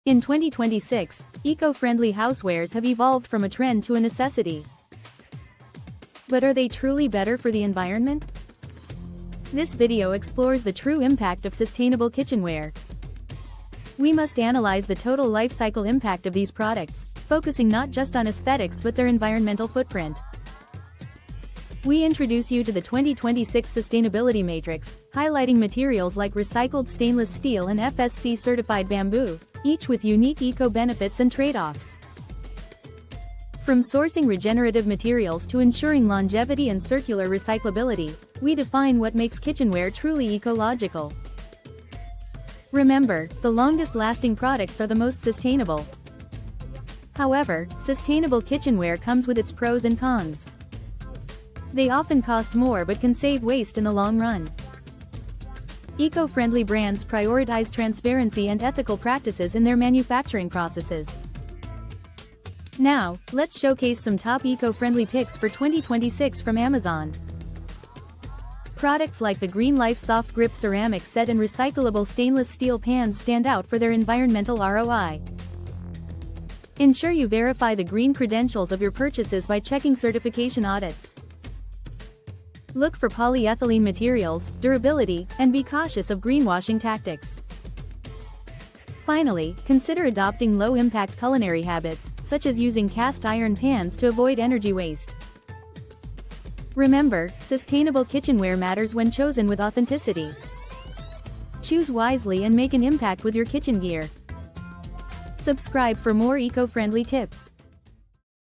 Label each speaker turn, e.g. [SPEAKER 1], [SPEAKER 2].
[SPEAKER 1] In 2026, eco-friendly housewares have evolved from a trend to a necessity. But are they truly better for the environment? This video explores the true impact of sustainable kitchenware. We must analyze the total life cycle impact of these products, focusing not just on aesthetics but their environmental footprint. We introduce you to the 2026 Sustainability Matrix, highlighting materials like recycled stainless steel and FSC-certified bamboo, each with unique eco-benefits and trade-offs. From sourcing regenerative materials to ensuring longevity and circular recyclability, we define what makes kitchenware truly ecological. Remember, the longest-lasting products are the most sustainable. However, sustainable kitchenware comes with its pros and cons. They often cost more but can save waste in the long run. Eco-friendly brands prioritize transparency and ethical practices in their manufacturing processes. Now, let's showcase some top eco-friendly picks for 2026 from Amazon. Products like the Green Life Soft Grip Ceramic Set and recyclable stainless steel pans stand out for their environmental ROI. Ensure you verify the green credentials of your purchases by checking certification audits. Look for polyethylene materials, durability, and be cautious of greenwashing tactics. Finally, consider adopting low-impact culinary habits, such as using cast iron pans to avoid energy waste. Remember, sustainable kitchenware matters when chosen with authenticity. Choose wisely and make an impact with your kitchen gear. Subscribe for more eco-friendly tips.